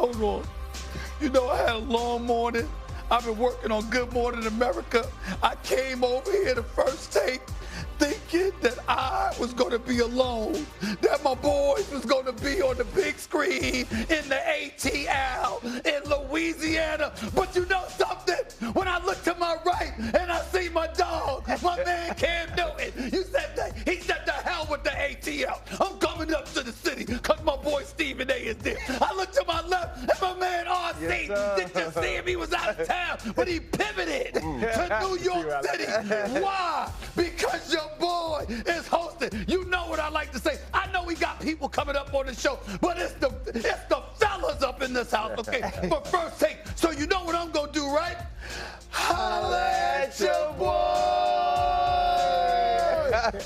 Hold on. You know, I had a long morning. I've been working on Good Morning America. I came over here to First Take thinking that I was going to be alone, that my boys was going to be on the big screen in the ATL in Louisiana. But you know something? When I look to my right and I see my dog, my man Cam Newton, he said the hell with the ATL. I'm coming up to the city because my boy Stephen A is there. I look to my left and my man RC, did you see him? He was out of town, but he pivoted to New York City. Why? Because your boy is hosting. You know what I like to say. I know we got people coming up on the show, but it's the fellas up in this house, okay? For First Take. So you know what I'm going to do, right? Holla at your boy!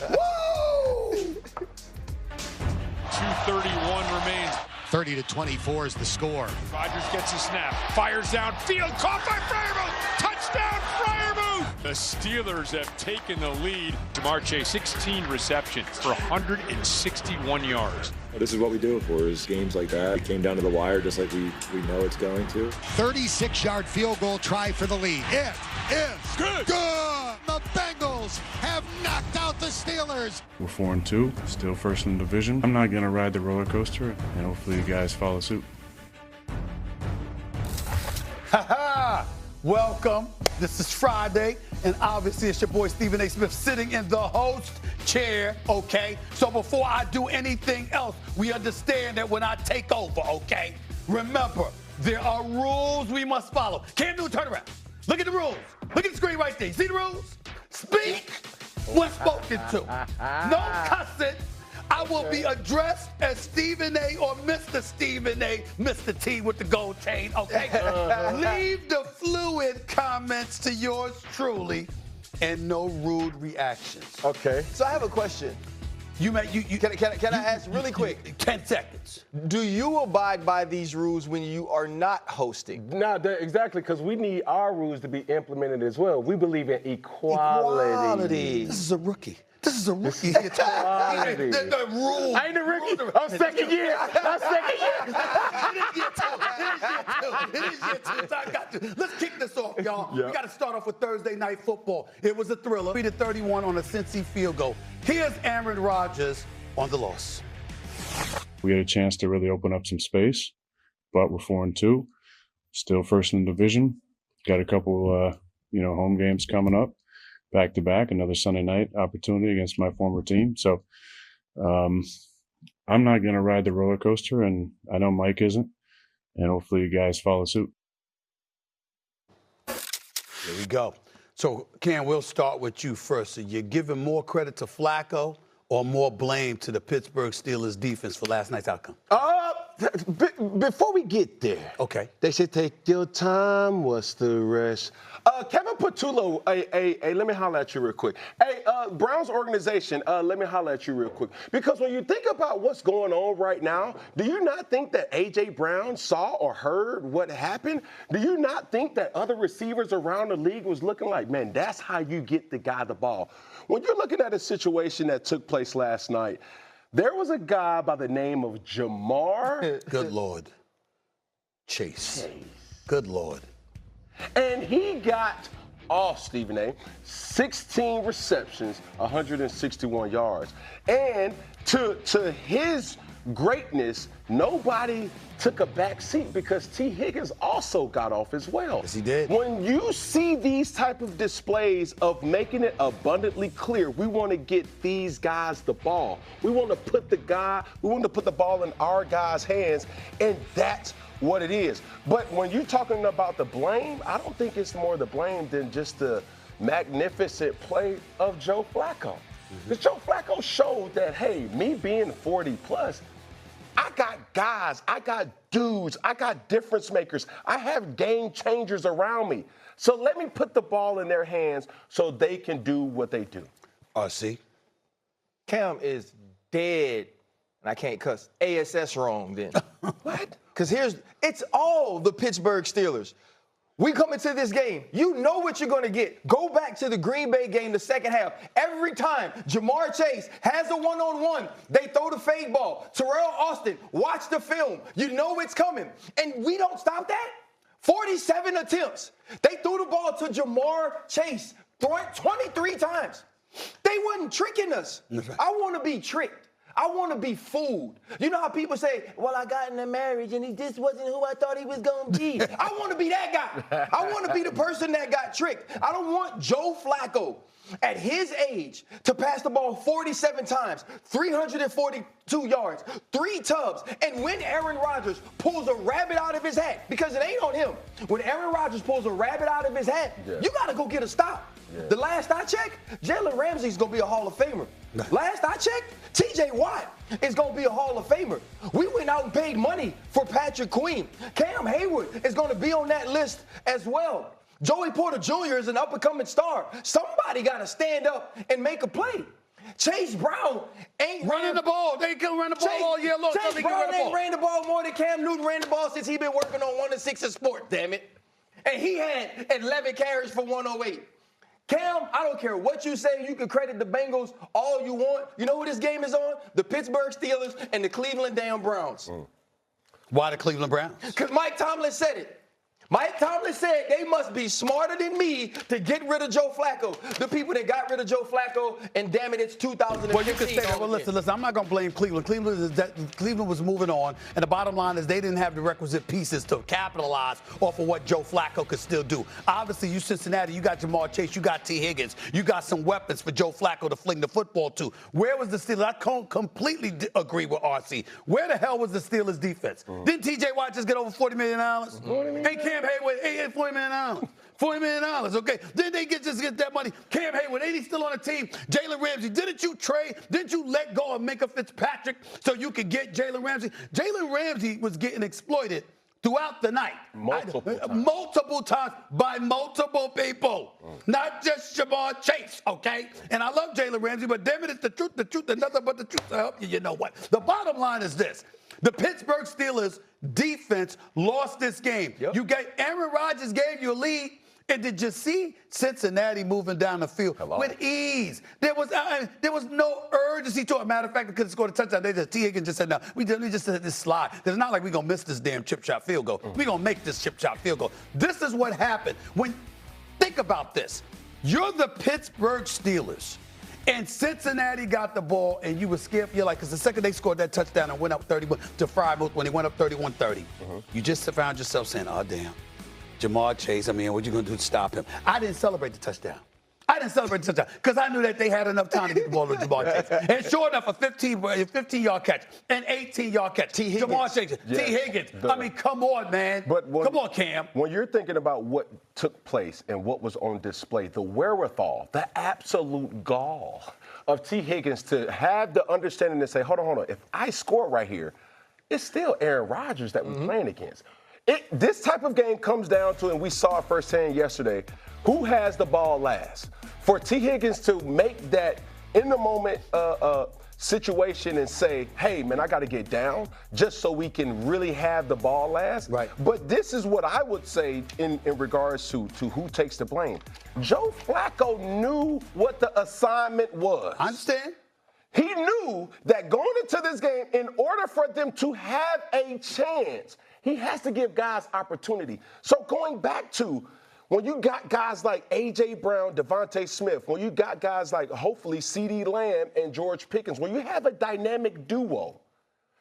Woo! 2:31 remains. 30-24 is the score. Rodgers gets a snap, fires downfield, caught by Freiermuth. Touchdown, Freiermuth! The Steelers have taken the lead. Jamar Chase, 16 receptions for 161 yards. This is what we do it for, is games like that. It came down to the wire just like we know it's going to. 36-yard field goal try for the lead. It is good. The Bengals have knocked out the Steelers. We're 4-2, still first in the division. I'm not going to ride the roller coaster, and hopefully you guys follow suit. Welcome. This is Friday, and obviously it's your boy Stephen A. Smith sitting in the host chair, okay? So before I do anything else, we understand that when I take over, okay? Remember, there are rules we must follow. Cam Newton, turn around. Look at the rules. Look at the screen right there. You see the rules? Speak when spoken to. No cussing. I will be addressed as Stephen A. or Mr. Stephen A., Mr. T with the gold chain, okay? Leave the fluid comments to yours truly and no rude reactions. Okay. So I have a question. Can I ask really quick? 10 seconds. Do you abide by these rules when you are not hosting? No, exactly, because we need our rules to be implemented as well. We believe in equality. This is a rookie. This is a rookie. The rules. I ain't a rookie. I'm second year. It is year two. So I got you. Let's kick this off, y'all. We got to start off with Thursday Night Football. It was a thriller. 3-31 on a Cincy field goal. Here's Aaron Rodgers on the loss. We had a chance to really open up some space, but we're 4-2, still first in the division. Got a couple, home games coming up. Back-to-back, another Sunday night opportunity against my former team. So I'm not going to ride the roller coaster, and I know Mike isn't, and hopefully you guys follow suit. Here we go. So, Cam, we'll start with you first. So you're giving more credit to Flacco or more blame to the Pittsburgh Steelers defense for last night's outcome? Before we get there, okay, they should take your time. What's the rest? Kevin Patullo, let me holler at you real quick. Hey, Browns organization, let me holler at you real quick. Because when you think about what's going on right now, do you not think that A.J. Brown saw or heard what happened? Do you not think that other receivers around the league was looking like, man, that's how you get the guy the ball? When you're looking at a situation that took place last night, there was a guy by the name of Jamar. Good Lord. Chase. Good Lord. And he got off, Stephen A. 16 receptions, 161 yards. And to his greatness, nobody took a back seat because T. Higgins also got off as well. Yes, he did. When you see these type of displays of making it abundantly clear, we want to get these guys the ball. We want to put the ball in our guys' hands, and that's what it is. But when you're talking about the blame, I don't think it's more the blame than just the magnificent play of Joe Flacco. Because Joe Flacco showed that, hey, me being 40 plus, I got guys, I got dudes, I got difference makers. I have game changers around me. So let me put the ball in their hands so they can do what they do. RC? Cam is dead, and I can't cuss, ASS wrong then. What? Because it's all the Pittsburgh Steelers. We come into this game. You know what you're going to get. Go back to the Green Bay game, the second half. Every time Jamar Chase has a one-on-one, they throw the fade ball. Terrell Austin, watch the film. You know it's coming. And we don't stop that. 47 attempts. They threw the ball to Jamar Chase 23 times. They wasn't tricking us. I want to be tricked. I want to be fooled. You know how people say, well, I got in a marriage and he just wasn't who I thought he was going to be. I want to be that guy. I want to be the person that got tricked. I don't want Joe Flacco at his age to pass the ball 47 times, 342 yards, 3 tubs, and when Aaron Rodgers pulls a rabbit out of his hat, because it ain't on him, when Aaron Rodgers pulls a rabbit out of his hat, you got to go get a stop. The last I checked, Jalen Ramsey's going to be a Hall of Famer. Last I checked, T.J. Watt is going to be a Hall of Famer. We went out and paid money for Patrick Queen. Cam Hayward is going to be on that list as well. Joey Porter Jr. is an up-and-coming star. Somebody got to stand up and make a play. Chase Brown ain't running the ball. They can run the ball all year long. Chase Brown ain't ran the ball more than Cam Newton ran the ball since he been working on 1 and 6 in sport, damn it. And he had 11 carries for 108. Cam, I don't care what you say. You can credit the Bengals all you want. You know who this game is on? The Pittsburgh Steelers and the Cleveland damn Browns. Why the Cleveland Browns? Because Mike Tomlin said it. Mike Tomlin said they must be smarter than me to get rid of Joe Flacco. The people that got rid of Joe Flacco, and damn it, it's 2015. Well, you can say that. Well, listen, I'm not going to blame Cleveland. Cleveland was moving on, and the bottom line is they didn't have the requisite pieces to capitalize off of what Joe Flacco could still do. Obviously, you Cincinnati, you got Jamar Chase, you got T. Higgins, you got some weapons for Joe Flacco to fling the football to. Where was the Steelers? I completely agree with RC. Where the hell was the Steelers' defense? Didn't T.J. Watt just get over $40 million? Hey, Cam Hayward, $40 million. $40 million, okay? Then they just get that money. Cam Hayward, ain't he still on the team? Jalen Ramsey, didn't you let go of Minka Fitzpatrick so you could get Jalen Ramsey? Jalen Ramsey was getting exploited throughout the night. Multiple times by multiple people. Not just Jamar Chase, okay? And I love Jalen Ramsey, but damn it, it's the truth, and nothing but the truth to help you. You know what? The bottom line is this. The Pittsburgh Steelers defense lost this game. Aaron Rodgers gave you a lead, and did you see Cincinnati moving down the field with ease? There was no urgency to it. Matter of fact, they could have scored a touchdown. T. Higgins just said, no, we just let this slide. It's not like we're going to miss this damn chip shot field goal. We're going to make this chip shot field goal. This is what happened. Think about this. You're the Pittsburgh Steelers. And Cincinnati got the ball, and you were scared for your life because the second they scored that touchdown and went up 31 to Frymouth when they went up 31-30, you just found yourself saying, oh, damn, Jamar Chase, what you going to do to stop him? I didn't celebrate the touchdown. Because I knew that they had enough time to get the ball to Jamar Chase. And sure enough, a 15-yard catch, an 18-yard catch. Jamar Chase, T. Higgins. Come on, man. Come on, Cam. When you're thinking about what took place and what was on display, the wherewithal, the absolute gall of T. Higgins to have the understanding to say, hold on. If I score right here, it's still Aaron Rodgers that we're playing against. This type of game comes down to, and we saw it firsthand yesterday, who has the ball last. For T. Higgins to make that in-the-moment situation and say, hey, man, I got to get down just so we can really have the ball last. Right. But this is what I would say in regards to who takes the blame. Joe Flacco knew what the assignment was. I understand. He knew that going into this game, in order for them to have a chance, he has to give guys opportunity. So going back to when you got guys like A.J. Brown, Devontae Smith, when you got guys like hopefully CeeDee Lamb and George Pickens, when you have a dynamic duo,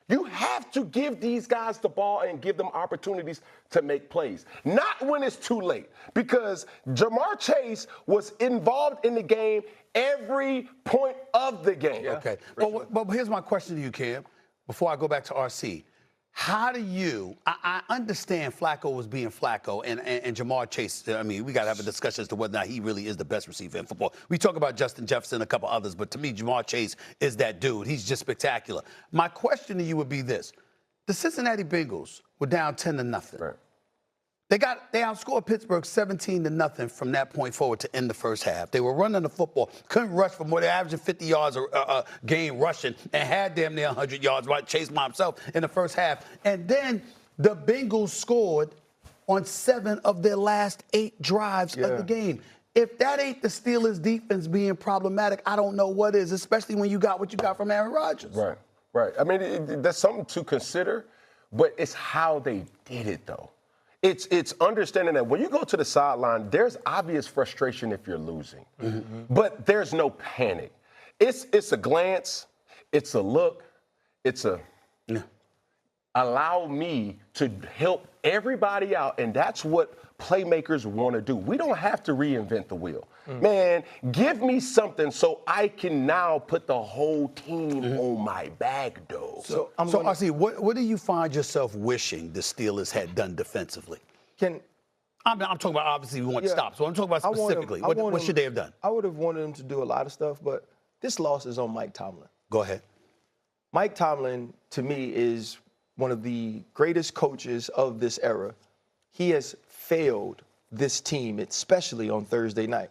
you have to give these guys the ball and give them opportunities to make plays. Not when it's too late, because Jamar Chase was involved in the game every point of the game. Okay. Well, here's my question to you, Cam, before I go back to RC. How do you – I understand Flacco was being Flacco and Jamar Chase. We got to have a discussion as to whether or not he really is the best receiver in football. We talk about Justin Jefferson and a couple others, but to me, Jamar Chase is that dude. He's just spectacular. My question to you would be this. The Cincinnati Bengals were down 10-0. Right. They outscored Pittsburgh 17-0 from that point forward to end the first half. They were running the football, couldn't rush for more. They averaging 50 yards a game rushing and had damn near 100 yards, right? Chase by himself in the first half. And then the Bengals scored on 7 of their last 8 drives of the game. If that ain't the Steelers' defense being problematic, I don't know what is, especially when you got what you got from Aaron Rodgers. Right. I mean, that's something to consider, but it's how they did it, though. It's understanding that when you go to the sideline, there's obvious frustration if you're losing, but there's no panic. It's a glance, it's a look, it's a allow me to help everybody out, and that's what playmakers want to do. We don't have to reinvent the wheel. Man, give me something so I can now put the whole team on my back, though. So RC, what do you find yourself wishing the Steelers had done defensively? I'm talking about, obviously, we want to stop. So I'm talking about specifically. What should they have done? I would have wanted them to do a lot of stuff, but this loss is on Mike Tomlin. Go ahead. Mike Tomlin, to me, is one of the greatest coaches of this era. He has failed this team, especially on Thursday night.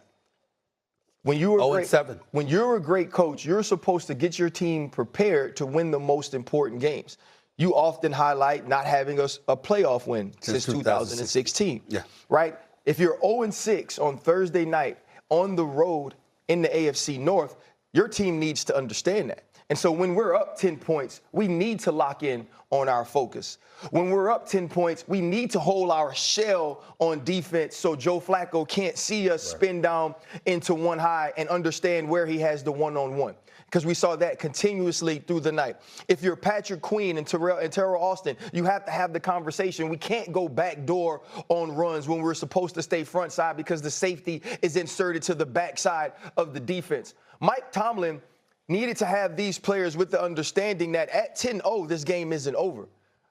When you're a great coach, you're supposed to get your team prepared to win the most important games. You often highlight not having a playoff win since 2016. Right? If you're 0-6 on Thursday night on the road in the AFC North, your team needs to understand that. And so when we're up 10 points, we need to lock in on our focus. When we're up 10 points, we need to hold our shell on defense so Joe Flacco can't see us spin down into one high and understand where he has the one-on-one. Because we saw that continuously through the night. If you're Patrick Queen and Terrell Austin, you have to have the conversation. We can't go backdoor on runs when we're supposed to stay front side because the safety is inserted to the backside of the defense. Mike Tomlin needed to have these players with the understanding that at 10-0, this game isn't over.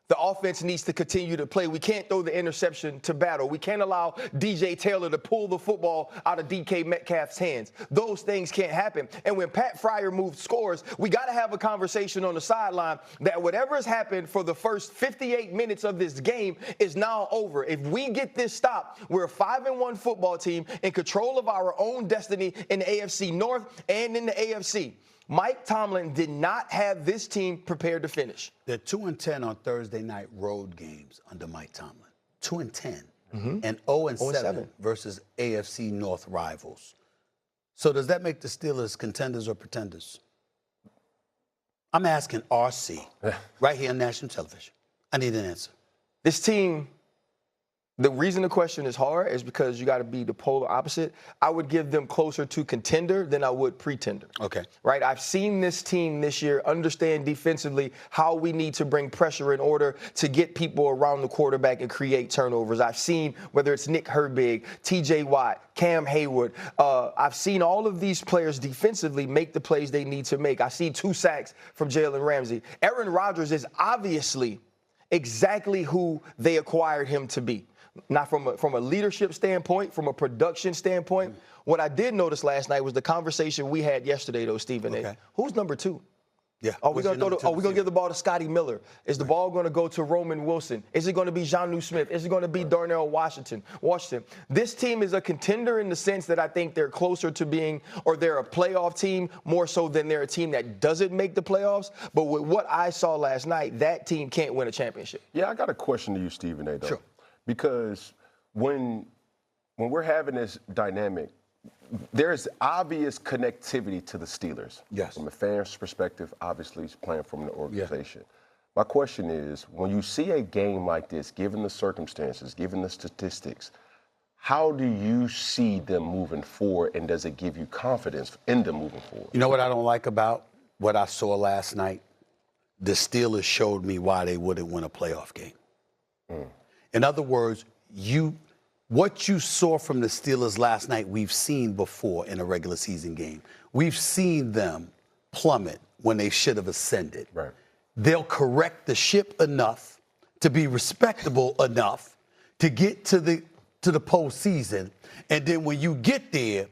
The offense needs to continue to play. We can't throw the interception to battle. We can't allow DJ Taylor to pull the football out of DK Metcalf's hands. Those things can't happen. And when Pat Freiermuth scores, we got to have a conversation on the sideline that whatever has happened for the first 58 minutes of this game is now over. If we get this stop, we're a 5-1 football team in control of our own destiny in the AFC North and in the AFC. Mike Tomlin did not have this team prepared to finish. They're 2-10 on Thursday night road games under Mike Tomlin. 2-10 and 0-7 versus AFC North rivals. So does that make the Steelers contenders or pretenders? I'm asking RC right here on national television. I need an answer. This team, the reason the question is hard is because you got to be the polar opposite. I would give them closer to contender than I would pretender. Okay. Right? I've seen this team this year understand defensively how we need to bring pressure in order to get people around the quarterback and create turnovers. I've seen whether it's Nick Herbig, TJ Watt, Cam Hayward. I've seen all of these players defensively make the plays they need to make. I see 2 sacks from Jalen Ramsey. Aaron Rodgers is obviously exactly who they acquired him to be. Not from a leadership standpoint, from a production standpoint. What I did notice last night was the conversation we had yesterday, though, Stephen. Okay. Who's number 2? Yeah. Are we going to give the ball to Scotty Miller? Is the ball going to go to Roman Wilson? Is it going to be Jonnu Smith? Is it going to be Darnell Washington? This team is a contender in the sense that I think they're closer to being, or they're a playoff team more so than they're a team that doesn't make the playoffs. But with what I saw last night, that team can't win a championship. Yeah, I got a question to you, Stephen A. though. Sure. Because when we're having this dynamic, there's obvious connectivity to the Steelers. Yes. From a fan's perspective, obviously, he's playing from the organization. Yeah. My question is, when you see a game like this, given the circumstances, given the statistics, how do you see them moving forward, and does it give you confidence in them moving forward? You know what I don't like about what I saw last night? The Steelers showed me why they wouldn't win a playoff game. In other words, what you saw from the Steelers last night, we've seen before in a regular season game. We've seen them plummet when they should have ascended. Right. They'll correct the ship enough to be respectable enough to get to the postseason, and then when you get there,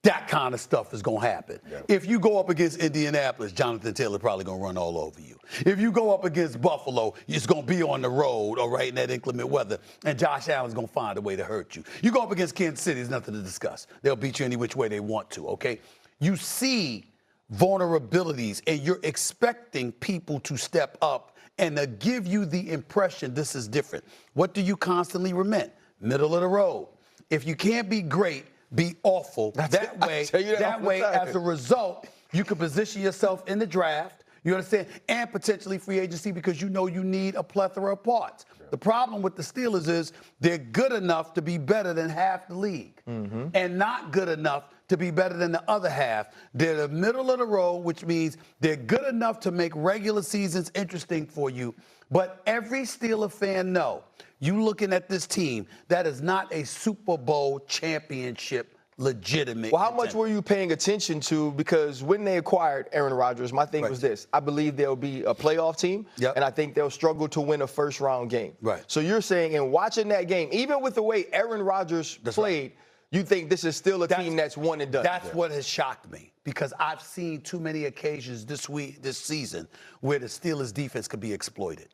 that kind of stuff is going to happen. Yeah. If you go up against Indianapolis, Jonathan Taylor probably going to run all over you. If you go up against Buffalo, it's going to be on the road, all right, in that inclement weather, and Josh Allen's going to find a way to hurt you. You go up against Kansas City, there's nothing to discuss. They'll beat you any which way they want to, okay? You see vulnerabilities, and you're expecting people to step up and to give you the impression this is different. What do you constantly lament? Middle of the road. If you can't be great, be awful. That way, as a result, you can position yourself in the draft. You understand? And potentially free agency because you know you need a plethora of parts. Yeah. The problem with the Steelers is they're good enough to be better than half the league and not good enough to be better than the other half. They're the middle of the road, which means they're good enough to make regular seasons interesting for you. But every Steeler fan know, you looking at this team, that is not a Super Bowl championship legitimate. Well, how much were you paying attention to? Because when they acquired Aaron Rodgers, my thing was this. I believe they'll be a playoff team, and I think they'll struggle to win a first-round game. Right. So you're saying in watching that game, even with the way Aaron Rodgers played, you think this is still a team that's one and done? That's what has shocked me because I've seen too many occasions this season where the Steelers' defense could be exploited.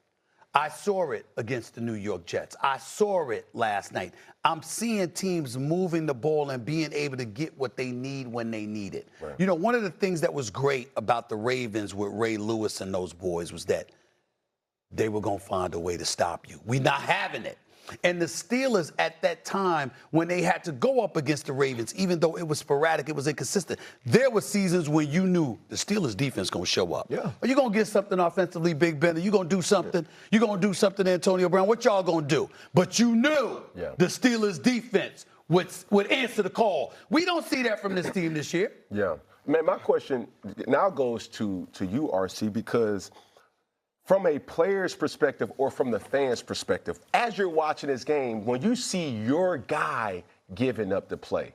I saw it against the New York Jets. I saw it last night. I'm seeing teams moving the ball and being able to get what they need when they need it. Right. You know, one of the things that was great about the Ravens with Ray Lewis and those boys was that they were going to find a way to stop you. We're not having it. And the Steelers at that time, when they had to go up against the Ravens, even though it was sporadic, it was inconsistent, there were seasons when you knew the Steelers defense going to show up. Yeah. Are you going to get something offensively, Big Ben? Are you going to do something? You're going to do something, Antonio Brown? What y'all going to do? But you knew the Steelers defense would answer the call. We don't see that from this team this year. Yeah. Man, my question now goes to you, RC, because from a player's perspective or from the fan's perspective, as you're watching this game, when you see your guy giving up the play,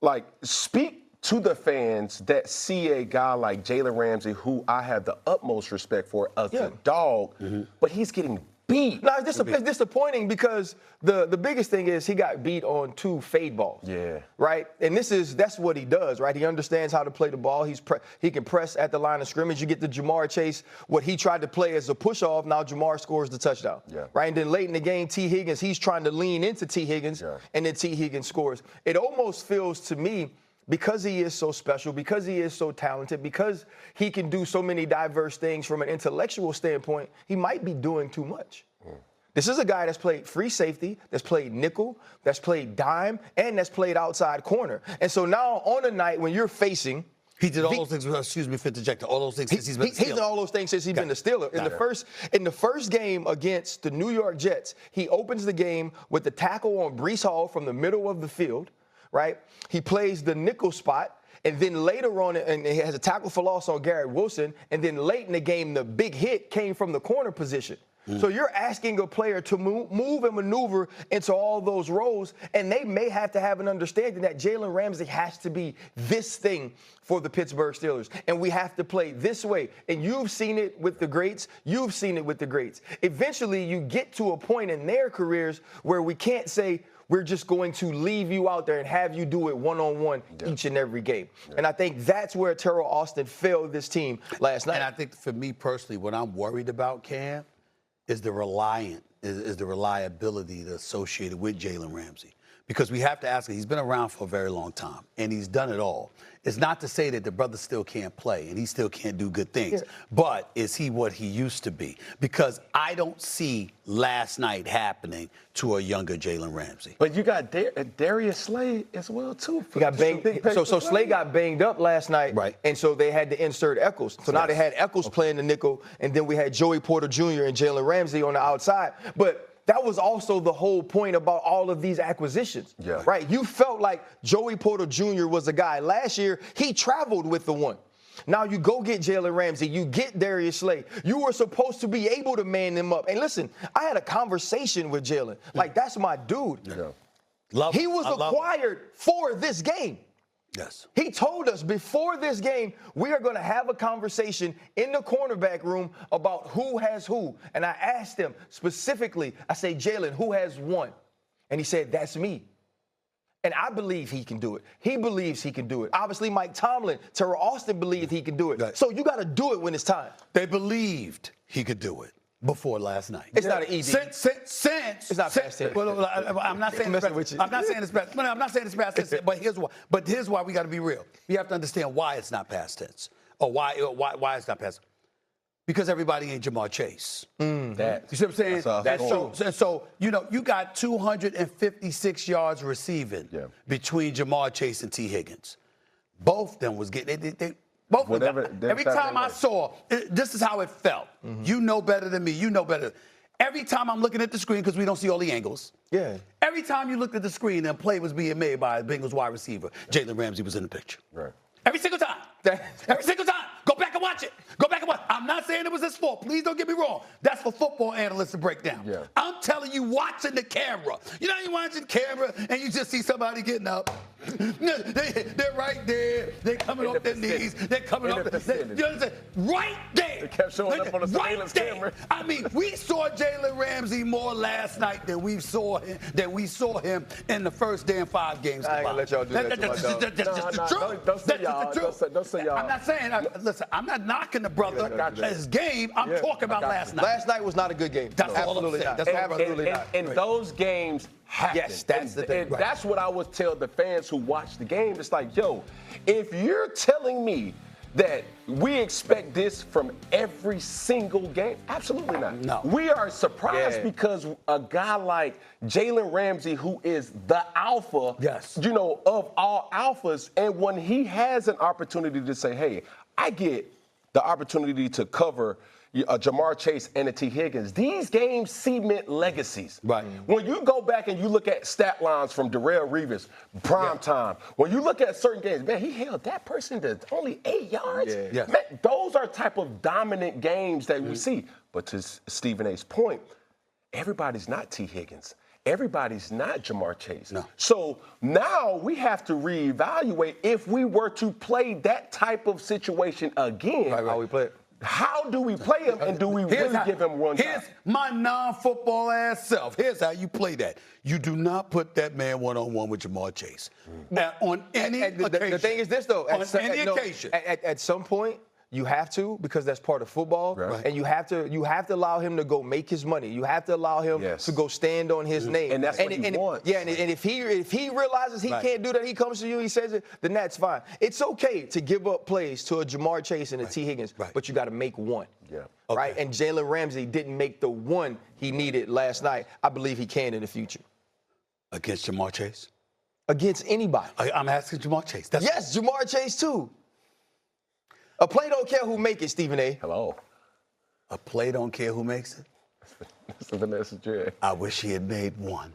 like, speak to the fans that see a guy like Jalen Ramsey, who I have the utmost respect for as a dog, but he's getting beat. No, it's disappointing because the biggest thing is he got beat on 2 fade balls. Yeah. Right? And that's what he does, right? He understands how to play the ball. He can press at the line of scrimmage. You get the Jamar Chase, what he tried to play as a push-off, now Jamar scores the touchdown. Yeah. Right? And then late in the game, T. Higgins, he's trying to lean into T. Higgins, and then T. Higgins scores. It almost feels to me, because he is so special, because he is so talented, because he can do so many diverse things from an intellectual standpoint, he might be doing too much. This is a guy that's played free safety, that's played nickel, that's played dime, and that's played outside corner. And so now on a night when you're facing — he did all those things, excuse me for interjecting, all those things since he's been the Steeler. He's done all those things since he's been the Steeler. In the first game against the New York Jets, he opens the game with the tackle on Breece Hall from the middle of the field, right? He plays the nickel spot, and then later on, and he has a tackle for loss on Garrett Wilson, and then late in the game, the big hit came from the corner position. So you're asking a player to move and maneuver into all those roles, and they may have to have an understanding that Jalen Ramsey has to be this thing for the Pittsburgh Steelers, and we have to play this way. And you've seen it with the greats. You've seen it with the greats. Eventually, you get to a point in their careers where we can't say, we're just going to leave you out there and have you do it one-on-one each and every game. And I think that's where Terrell Austin failed this team last night. And I think for me personally, what I'm worried about, Cam, is the reliability associated with Jalen Ramsey. Because we have to ask him, he's been around for a very long time, and he's done it all. It's not to say that the brother still can't play and he still can't do good things, but is he what he used to be? Because I don't see last night happening to a younger Jalen Ramsey. But you got Darius Slay as well, too. He got banged. So Slay got banged up last night, and so they had to insert Eccles. So now they had Eccles playing the nickel, and then we had Joey Porter Jr. and Jalen Ramsey on the outside. But that was also the whole point about all of these acquisitions, right? You felt like Joey Porter Jr. was a guy. Last year, he traveled with the one. Now you go get Jalen Ramsey, you get Darius Slay. You were supposed to be able to man them up. And listen, I had a conversation with Jalen. Like, that's my dude. He was acquired for this game. Yes. He told us before this game, we are going to have a conversation in the cornerback room about who has who. And I asked him specifically, I say, Jalen, who has one? And he said, that's me. And I believe he can do it. He believes he can do it. Obviously, Mike Tomlin, Terrell Austin believed he can do it. So you got to do it when it's time. They believed he could do it before last night. It's not an easy. Since it's not past tense. I'm not saying it's past. I'm not saying it's past. No, I'm not saying it's past tense. But here's why. But here's why we got to be real. You have to understand why it's not past tense, or why it's not past. because everybody ain't Jamar Chase. That. You see what I'm saying? That's true. So, you know, you got 256 yards receiving between Jamar Chase and T. Higgins. Both of them was getting, both of them. Every time I saw, this is how it felt. You know better than me. You know better. Every time I'm looking at the screen, because we don't see all the angles. Yeah. Every time you looked at the screen, a play was being made by a Bengals wide receiver. Jalen Ramsey was in the picture. Right. Every single time. Every single time. Go back and watch it. Go back and watch. I'm not saying it was his fault. Please don't get me wrong. That's for football analysts to break down. Yeah. I'm telling you, watching the camera. You know, you watching camera and you just see somebody getting up. They're right there. They're coming off their knees. They're coming up. You understand? Right there. They kept showing up on the surveillance camera. I mean, we saw Jalen Ramsey more last night than we saw him in the first damn 5 games. I ain't gonna let y'all do that to my dog. That's just the truth. Don't say y'all. Don't say y'all. I'm not saying. Listen, I'm not knocking the brother. His game. I'm talking about last night. Last night was not a good game. That's absolutely not. That's absolutely not. And those games happen. Yes, that's the thing. And that's what I would tell the fans who watch the game. It's like, yo, if you're telling me that we expect this from every single game, absolutely not. No. We are surprised because a guy like Jalen Ramsey, who is the alpha, you know, of all alphas, and when he has an opportunity to say, hey, I get the opportunity to cover Jamar Chase and a T. Higgins. These games cement legacies. Right. When you go back and you look at stat lines from Darrelle Revis, prime time, when you look at certain games, man, he held that person to only 8 yards. Man, those are type of dominant games that we see. But to Stephen A's point, everybody's not T. Higgins. Everybody's not Jamar Chase. No. So now we have to reevaluate if we were to play that type of situation again. Right, how we play it. How do we play him, and do we really give him one Here's my non-football ass self. Here's how you play that. You do not put that man one-on-one with Jamar Chase. Now, on any occasion. The thing is this, though. On any occasion. At some point, you have to, because that's part of football, and you have to allow him to go make his money. You have to allow him to go stand on his name. And that's what he wants. Yeah, and if he realizes he can't do that, he comes to you, he says it, then that's fine. It's okay to give up plays to a Jamar Chase and a T. Higgins, but you got to make one. Yeah. Right? And Jalen Ramsey didn't make the one he needed last night. I believe he can in the future. Against Jamar Chase? Against anybody. I'm asking Jamar Chase. Yes, Jamar Chase too. A play don't care who make it, Stephen A. Hello. A play don't care who makes it? That's the Vanessa J. I wish he had made one.